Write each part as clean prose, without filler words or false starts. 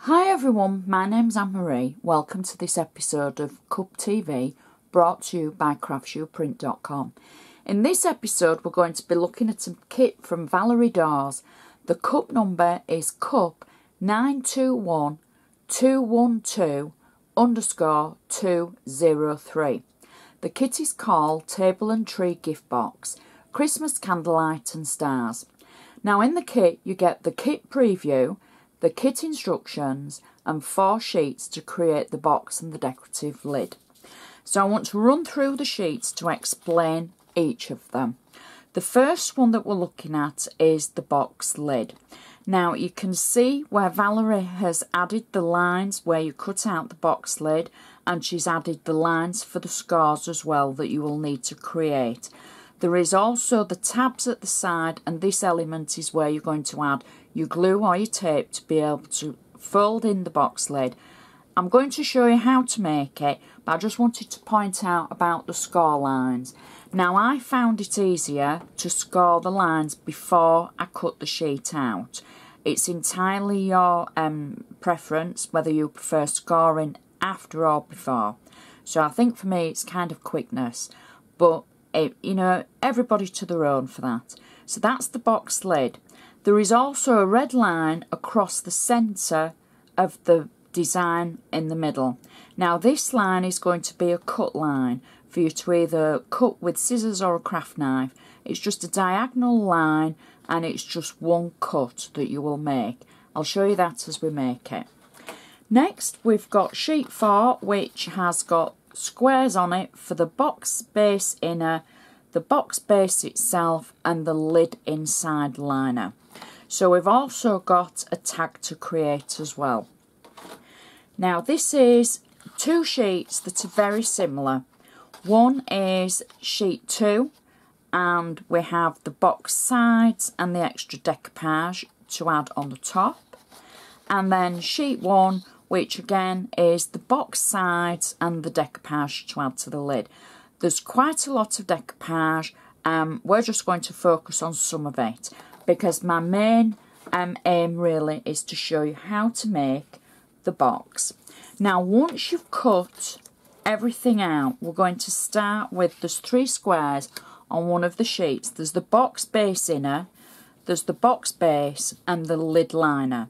Hi everyone, my name's Anne-Marie. Welcome to this episode of CUP TV, brought to you by Craftsuprint.com. In this episode we're going to be looking at a kit from Valerie Dawes. The CUP number is CUP 921212-203. The kit is called Table and Tree Gift Box, Christmas Candlelight and Stars. Now in the kit you get the kit preview, the kit instructions and 4 sheets to create the box and the decorative lid. So I want to run through the sheets to explain each of them. The first one that we're looking at is the box lid. Now you can see where Valerie has added the lines where you cut out the box lid, and she's added the lines for the scores as well that you will need to create. There is also the tabs at the side, and this element is where you're going to add your glue or your tape to be able to fold in the box lid. I'm going to show you how to make it, but I just wanted to point out about the score lines. Now I found it easier to score the lines before I cut the sheet out. It's entirely your preference whether you prefer scoring after or before. So I think for me it's kind of quickness, but you know, everybody to their own for that. So that's the box lid. There is also a red line across the centre of the design in the middle. Now this line is going to be a cut line for you to either cut with scissors or a craft knife. It's just a diagonal line and it's just one cut that you will make. I'll show you that as we make it. Next we've got sheet 4, which has got squares on it for the box base inner, the box base itself and the lid inside liner. So we've also got a tag to create as well. Now this is 2 sheets that are very similar. One is sheet 2 and we have the box sides and the extra decoupage to add on the top, and then sheet 1, which again is the box sides and the decoupage to add to the lid. There's quite a lot of decoupage. We're just going to focus on some of it because my main aim really is to show you how to make the box. Now once you've cut everything out, we're going to start with, there's 3 squares on one of the sheets. There's the box base inner, there's the box base and the lid liner.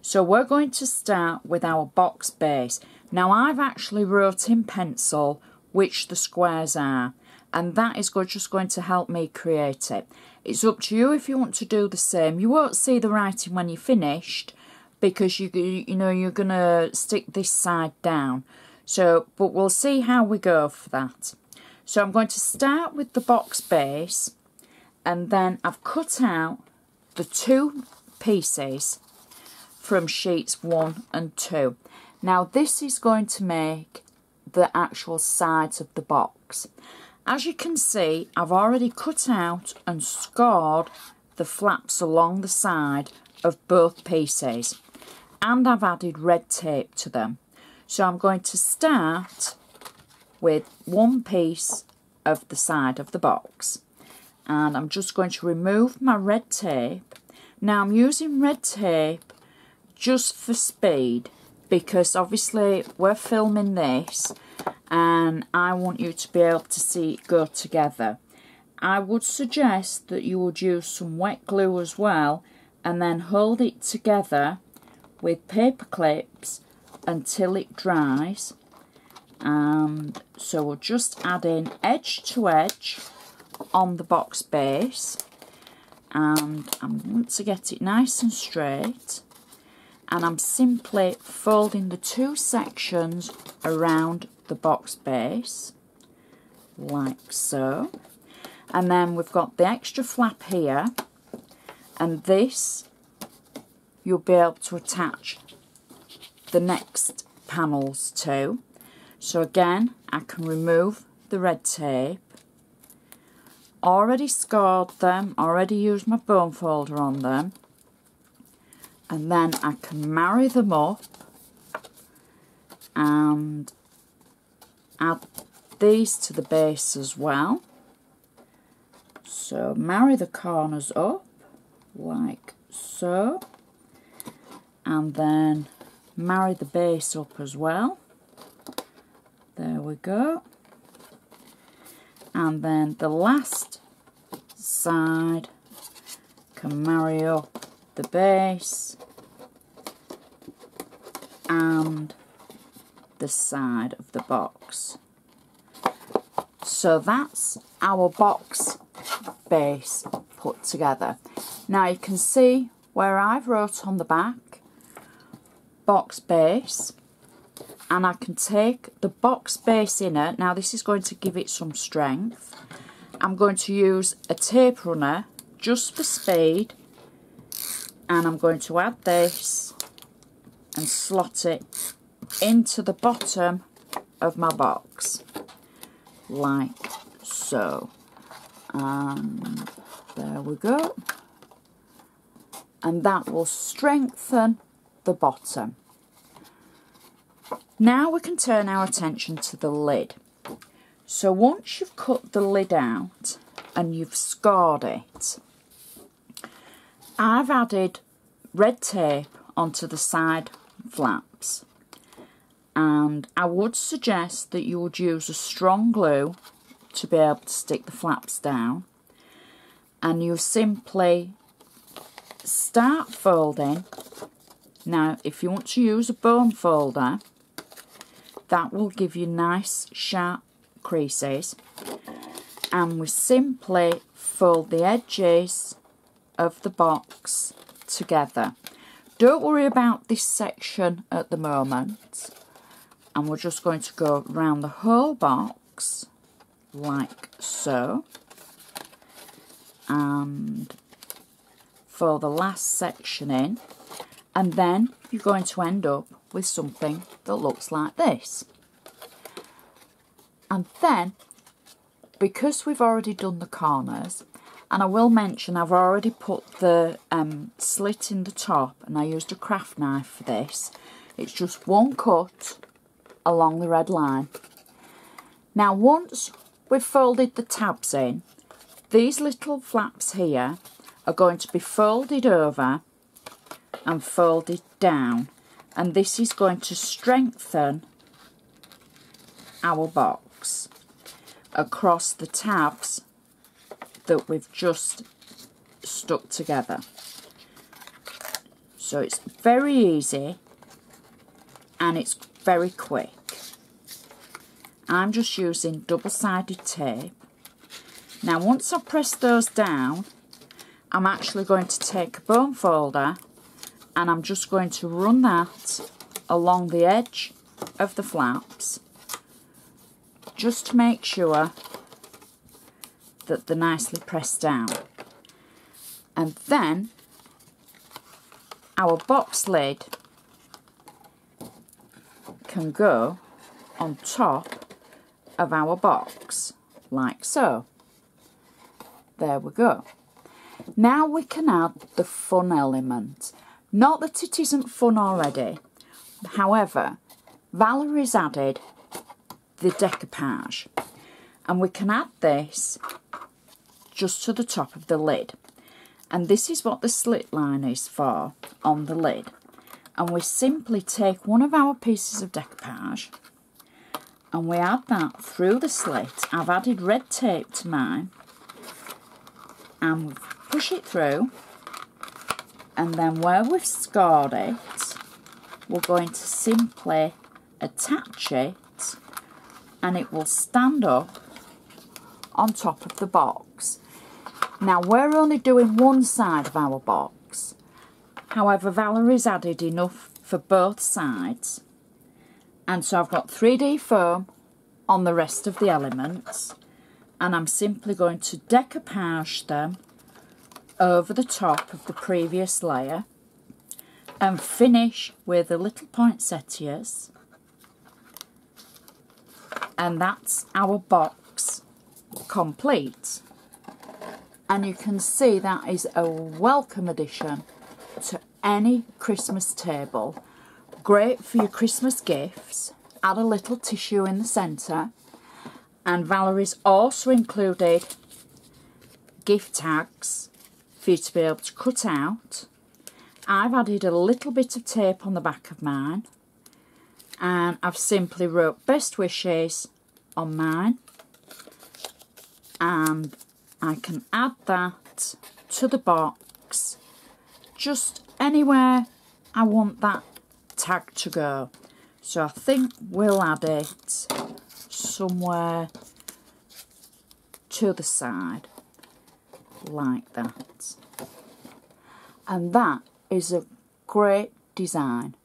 So we're going to start with our box base. Now I've actually wrote in pencil which the squares are, and that is just going to help me create it. It's up to you if you want to do the same. You won't see the writing when you're finished because you know you're going to stick this side down. So, but we'll see how we go for that. So I'm going to start with the box base, and then I've cut out the 2 pieces from sheets 1 and 2. Now this is going to make the actual sides of the box. As you can see, I've already cut out and scored the flaps along the side of both pieces, and I've added red tape to them. So I'm going to start with 1 piece of the side of the box, and I'm just going to remove my red tape. Now I'm using red tape just for speed because obviously we're filming this and I want you to be able to see it go together. I would suggest that you would use some wet glue as well and then hold it together with paper clips until it dries. And so we'll just add in edge to edge on the box base, and I want to get it nice and straight, and I'm simply folding the 2 sections around the box base like so. And then we've got the extra flap here, and this you'll be able to attach the next panels to. So again, I can remove the red tape, already scored them, already used my bone folder on them, and then I can marry them up and add these to the base as well. So marry the corners up like so, and then marry the base up as well. There we go. And then the last side can marry up the base and the side of the box. So that's our box base put together. Now you can see where I've wrote on the back box base, and I can take the box base inner. Now this is going to give it some strength. I'm going to use a tape runner just for speed, and I'm going to add this and slot it into the bottom of my box like so, and there we go, and that will strengthen the bottom. Now we can turn our attention to the lid. So once you've cut the lid out and you've scored it, I've added red tape onto the side flaps, and I would suggest that you would use a strong glue to be able to stick the flaps down, and you simply start folding. Now if you want to use a bone folder, that will give you nice sharp creases, and we simply fold the edges of the box together. Don't worry about this section at the moment, and we're just going to go around the whole box like so, and fold the last section in, and then you're going to end up with something that looks like this. And then, because we've already done the corners, and I will mention I've already put the slit in the top, and I used a craft knife for this. It's just one cut along the red line. Now once we've folded the tabs in, these little flaps here are going to be folded over and folded down, and this is going to strengthen our box across the tabs that we've just stuck together. So it's very easy and it's very quick. I'm just using double-sided tape. Now once I've pressed those down, I'm actually going to take a bone folder and I'm just going to run that along the edge of the flaps, just to make sure that they're nicely pressed down. And then our box lid can go on top of our box like so. There we go. Now we can add the fun element. Not that it isn't fun already, however, Valerie's added the decoupage, and we can add this just to the top of the lid, and this is what the slit line is for on the lid. And we simply take one of our pieces of decoupage and we add that through the slit. I've added red tape to mine, and we push it through, and then where we've scored it, we're going to simply attach it, and it will stand up on top of the box. Now we're only doing one side of our box, however Valerie's added enough for both sides, and so I've got 3D foam on the rest of the elements, and I'm simply going to decoupage them over the top of the previous layer and finish with the little poinsettias, and that's our box complete. And you can see that is a welcome addition to any Christmas table. Great for your Christmas gifts. Add a little tissue in the centre, and Valerie's also included gift tags for you to be able to cut out, I've added a little bit of tape on the back of mine, and I've simply wrote best wishes on mine, and I can add that to the box just anywhere I want that tag to go. So I think we'll add it somewhere to the side like that. And that is a great design.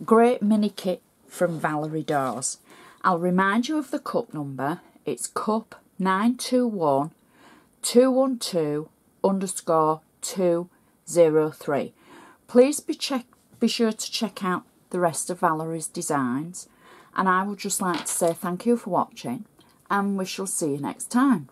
Great mini kit from Valerie Dawes. I'll remind you of the cup number. It's cup 921-212_203. Please be sure to check out the rest of Valerie's designs, and I would just like to say thank you for watching, and we shall see you next time.